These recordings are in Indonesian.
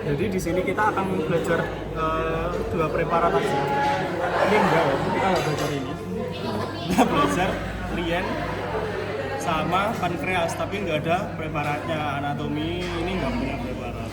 Jadi di sini kita akan belajar dua preparat aja. Ini enggak ya, kita nggak belajar ini. Kita belajar lien sama pankreas, tapi nggak ada preparatnya. Anatomi ini nggak punya preparat.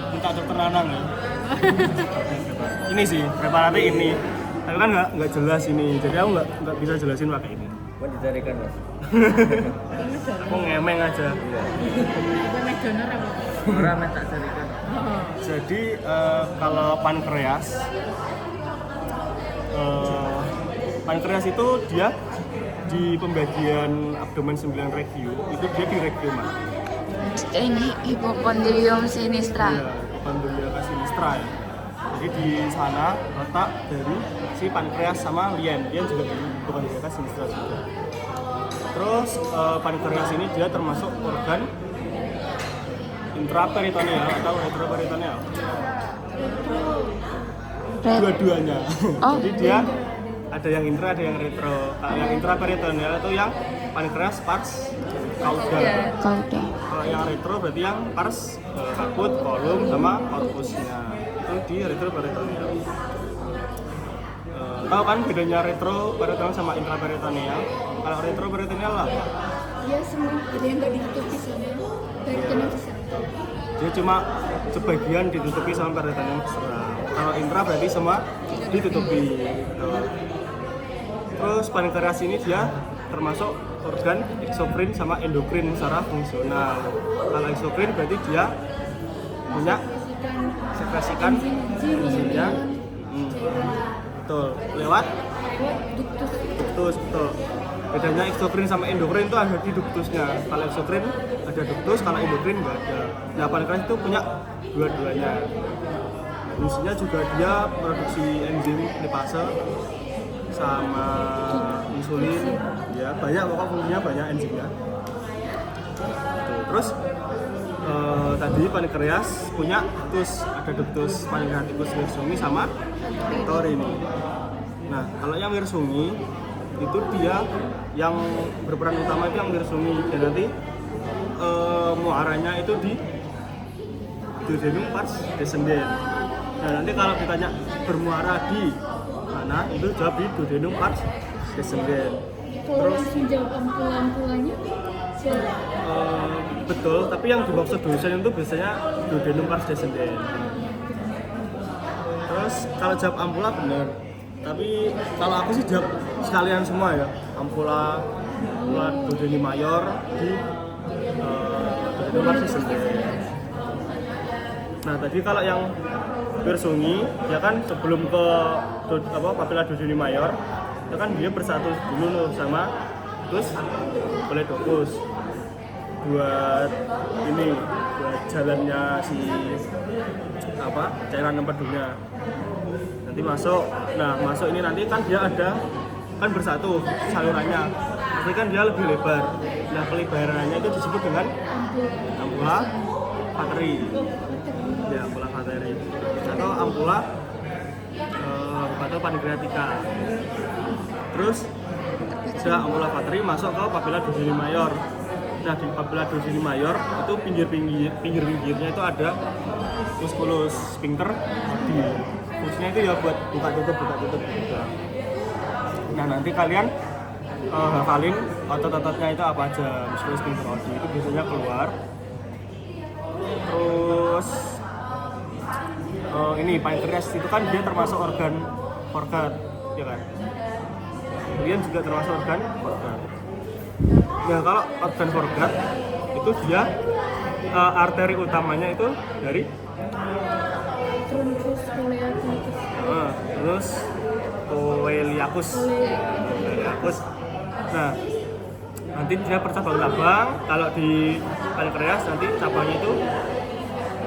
Minta dokter Nanang ya. Ini sih preparatnya ini, tapi kan nggak jelas ini. Jadi aku nggak bisa jelasin pakai ini. Mau dicarikan mas? Aku ngemeng aja. Donor apa? Orang tak carikan. Jadi kalau pankreas itu dia di pembagian abdomen 9 regio itu dia di regio mana? Ini hipokondrium sinistra. Iya, hipokondrium sinistra ya. Jadi di sana letak dari si pankreas sama lien juga di hipokondrium sinistra juga. Terus pankreas ini dia termasuk organ intraperitoneal atau retroperitoneal. Dua-duanya. Oh. Jadi dia ada yang intra, ada yang retro. Kalau yang intraperitoneal itu yang pankreas pars cauda. Kauda. Kalau yang retro berarti yang pars akut, kolum sama korpusnya. Itu di retroperitoneal. Tahu kan bedanya retroperitoneal sama intraperitoneal? Kalau retroperitoneal apa? Ya semua ada yang nggak ditutupi sama peritoneal besar. Dia cuma sebagian ditutupi sama peritoneal besar. Kalau intra berarti semua ditutupi. Terus pankreas ini dia termasuk organ eksokrin sama endokrin secara fungsional. Kalau eksokrin berarti dia punya sekresikan enzimnya. Betul. Lewat duktus, betul. Bedanya eksokrin sama endokrin itu ada di duktusnya. Kalau eksokrin ada duktus, kalau endokrin nggak ada. Nah, pankreas itu punya dua-duanya. Fungsinya juga dia produksi enzim lipase sama insulin, ya banyak, pokok fungsinya banyak enzimnya. Terus tadi pankreas punya duktus, ada duktus pankreatikus Wirsunghi sama Torini. Nah, kalau yang Wirsunghi itu dia yang berperan utama itu yang Wirsunghi, dan nanti muaranya itu di duodenum pars descendens. Nah, nanti kalau ditanya bermuara di mana, itu jawab di duodenum pars descendens. Kalau langsung jawab ampula-ampulanya siapa? Betul, tapi yang dimaksud dosen itu biasanya duodenum pars descendens. Terus kalau jawab ampula benar, tapi kalau aku sih jawab sekalian semua ya, ampula duodenum mayor di duodenum pars descendens. Nah, tadi kalau yang Wirsunghi, ya kan sebelum ke papilla duodenum mayor, itu kan dia bersatu dulu sama terus Poledocus buat jalannya si cairan empedunya nanti masuk. Nah, masuk ini nanti kan dia ada kan bersatu salurannya, tapi kan dia lebih lebar. Nah, pelebarannya itu disebut dengan ampula vateri. Ya, ampula vateri atau ampula atau pankreatika. Terus sudah ampula vateri masuk ke papilla duodenum mayor. Nah, di papilla duodenum mayor itu pinggir-pinggirnya itu ada musculus sphincter. Fungsinya itu ya buat buka tutup juga. Nah, nanti kalian hafalin otot-ototnya itu apa aja. Musculus sphincter itu biasanya keluar. Terus ini pankreas itu kan dia termasuk organ foregut, ya kan? Kemudian juga termasuk organ foregut. Nah, kalau organ foregut itu dia arteri utamanya itu dari Truncus coeliacus. Terus coeliacus. Nah, nanti dia bercabang-cabang. Kalau di pankreas nanti cabangnya itu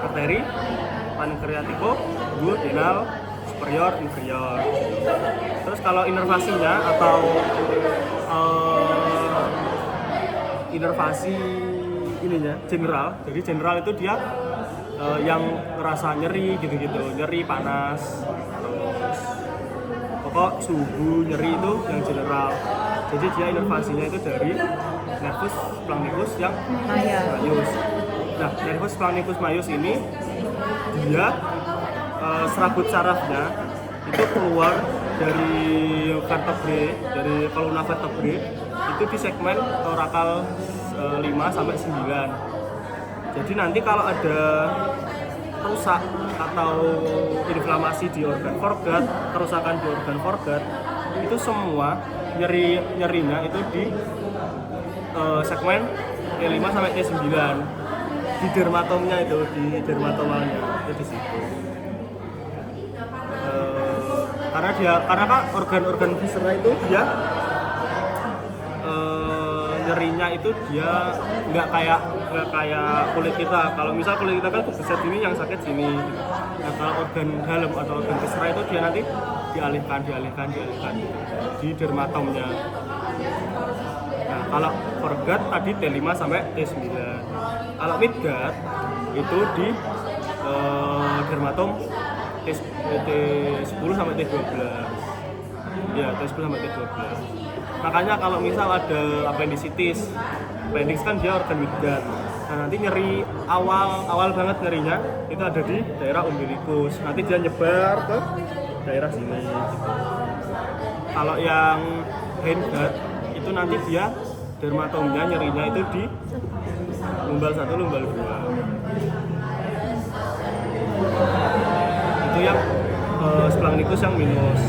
arteri pankreatiko duodenal superior inferior. Terus kalau inervasinya atau inervasi ininya general, jadi general itu dia yang ngerasa nyeri gitu-gitu, nyeri panas, terus pokok suhu nyeri itu yang general. Jadi dia inervasinya itu dari nervus flammicus yang Maya. radius. Nah, nervus splanchnicus majus ini dia serabut sarafnya itu keluar dari vertebrae, dari kolumna vertebrae itu di segmen torakal 5 sampai 9. Jadi nanti kalau ada rusak atau inflamasi di organ foregut, kerusakan di organ foregut, itu semua nyerinya itu di segmen T5 sampai T9, di dermatomnya itu, di dermatomalnya itu di situ. Karena kan organ-organ viscera itu dia nyerinya itu dia nggak kayak kulit kita. Kalau misal kulit kita kan kebeset sini, yang sakit sini. Nah, kalau organ dalam atau organ viscera itu dia nanti dialihkan di dermatomnya. Nah, kalau foregut tadi T5 sampai T9. Kalau midgut itu di dermatom T10 sampai T12. Ya, T10 sampai T12. Makanya kalau misal ada appendicitis kan dia organ midgut. Nah, nanti nyeri awal banget nyerinya itu ada di daerah umbilikus. Nanti dia nyebar ke daerah sini gitu. Kalau yang hindgut itu nanti dia dermatomnya nyerinya itu di lumbal 1, lumbal 2. Itu yang splanchnicus yang minus.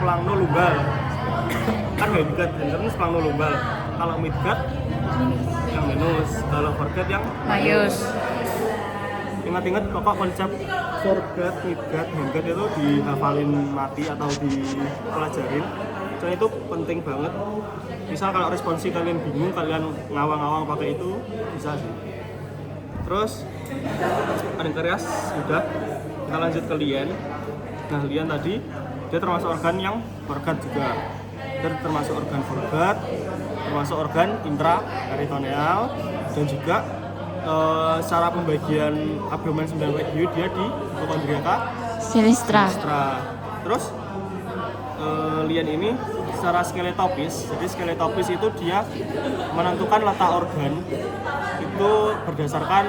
Splangno lumbal. Kan hindgut, kan splangno lumbal. Kalau midgut yang minus, kalau foregut yang Majus. Ingat-ingat pokok konsep foregut, midgut, hindgut itu dihafalin mati atau dipelajarin. Soalnya itu penting banget. Misal kalau responsi kalian bingung, kalian ngawang-ngawang pakai itu bisa sih. Terus pankreas sudah, kita lanjut ke lien. Nah, lien tadi dia termasuk organ yang foregut juga. Dia termasuk organ foregut, termasuk organ intraperitoneal, dan juga secara pembagian abdomen 9 WU dia di hipokondriaka Sinistra. Terus lien ini secara skeletopis, jadi skeletopis itu dia menentukan letak organ itu berdasarkan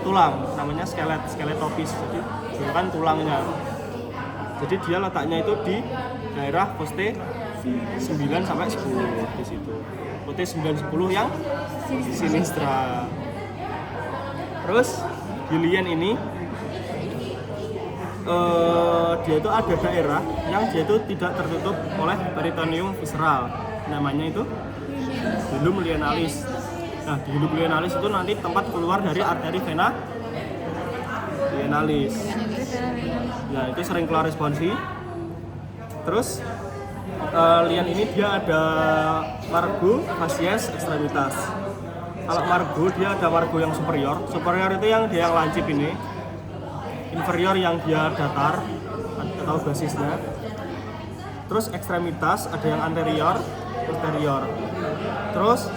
tulang, namanya skeletopis, jadi berdasarkan tulangnya. Jadi dia letaknya itu di daerah poste 9 sampai 10 di situ. Poste 9 10 yang sinistra. Terus di lien ini dia itu ada daerah yang dia itu tidak tertutup oleh peritoneum visceral, namanya itu hilum lienalis. Nah, di hilum lienalis itu nanti tempat keluar dari arteri vena lienalis. Nah, itu sering keluar responsi. Terus lien ini dia ada margo, facies, ekstremitas. Kalau margo dia ada margo yang superior itu yang dia yang lancip ini. Inferior yang dia datar atau basisnya. Terus ekstremitas ada yang anterior, posterior. Terus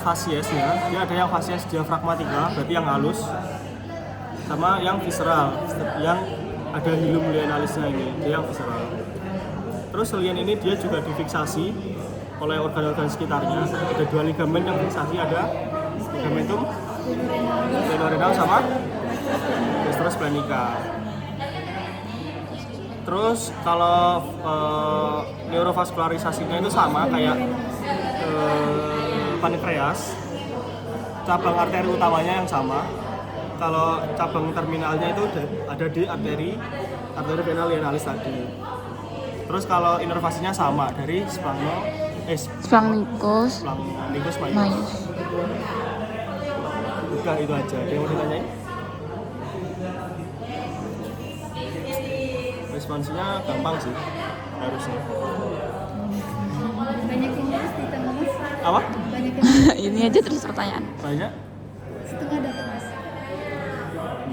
fasiesnya dia ada yang fasies diafragmatika, berarti yang halus, sama yang visceral yang ada hilum lienalisnya ini, dia yang visceral. Terus lien ini dia juga difiksasi oleh organ-organ sekitarnya. Ada 2 ligamen yang fiksasi, ada ligamentum senorenal sama vestra splenica. Terus kalau neurovaskularisasinya itu sama kayak pankreas, cabang arteri utamanya yang sama. Kalau cabang terminalnya itu ada di arteri vena lienalis tadi. Terus kalau inervasinya sama dari Splanchnicus majus. Majus. Udah itu aja. Ada yang mau ditanyain? Responsinya gampang sih, harusnya. Banyak yang lulus di tengah mas. Apa? Banyak yang lulus. Ini aja terus pertanyaan. Banyak? Setengah dapat mas.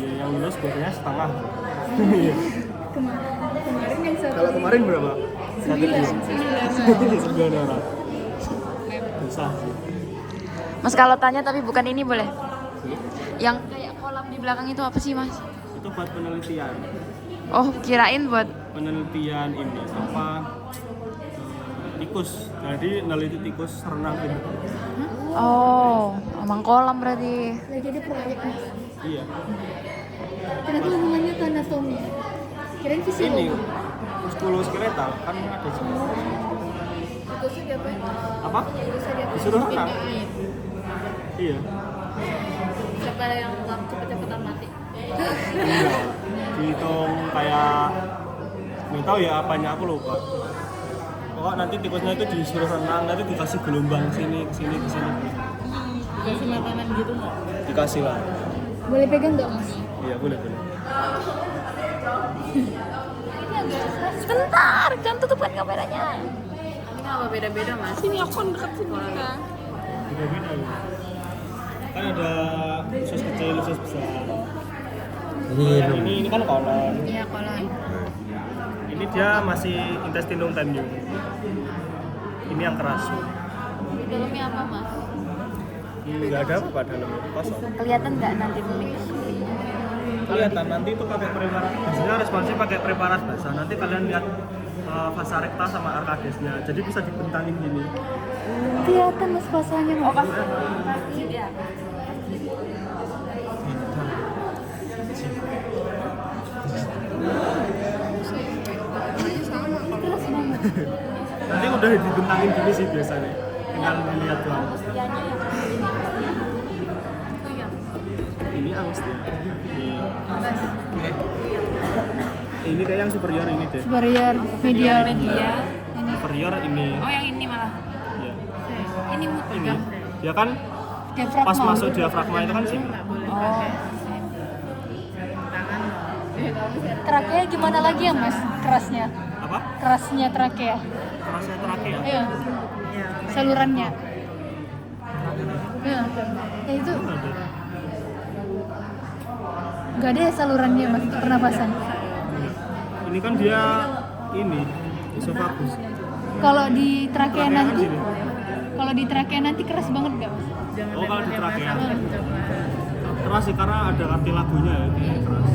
Ya, yang lulus biasanya setengah. Kemarin yang satu. Kalau kemarin berapa? 9 orang. Bisa sih. Mas kalau tanya tapi bukan ini boleh? Yang kayak kolam di belakang itu apa sih mas? Itu buat penelitian. Oh kirain buat Penelitian ini apa? tikus. Jadi neliti tikus renang gitu. Oh, emang kolam berarti. Lagi ada proyek mas. Iya. Ternyata hubungannya ke anatomi. Kirain Ini fisiologi. muskulus skeletal kan ada juga. Tikusnya diapain? Apa? Tikusnya diapain? Disuruh renang. Iya. Siapa yang cepet-cepetan mati? Iya. Dihitung kayak nggak tahu ya apanya, aku lupa. Pokok nanti tikusnya itu disuruh renang, nanti dikasih gelombang sini kesini kesini. Kasih makanan gitu nggak? Dikasih lah. Boleh pegang nggak mas? Iya boleh. Sebentar, jangan tutupkan kameranya. Ini apa beda-beda mas? Ini aku deket sini kan. Beda-beda ya. Kan ada usus kecil, usus besar. Yang ini kan kolon. Iya kolon. Ini dia masih intestinum tendium. Ini yang keras. Di dalamnya apa mas? Nggak ada apa dalamnya, kosong. Kelihatan nggak nanti mimik? Kelihatan nanti itu pakai preparat. Biasanya responsif pakai preparat basah. Nanti kalian lihat vasa recta sama arkadesnya. Jadi bisa dibentangin gini. Kelihatan mas basahnya mas. Keras banget. Nanti udah dibentangin gini sih biasanya. Tinggal dilihat doang. Ini angustia. Ini kayak yang superior ini deh. Superior, medial. Superior ini. Oh yang ini malah. Iya. Ini mau Ini. pegang. Ya kan Diafragma. pas masuk diafragma itu kan sini. Oh. Trakea gimana lagi ya mas? Kerasnya? Apa? Kerasnya trakea? Kerasnya trakea. Iya. Salurannya. Iya. Ya itu Ada. nggak ada ya salurannya mas untuk pernapasan. Ini kan dia ini esophagus. Kalau di trakea Trakea kan nanti, sini. kalau di trakea nanti keras banget nggak mas? Oh kalau di trakea keras sih karena ada kartilagunya ya, kayak keras.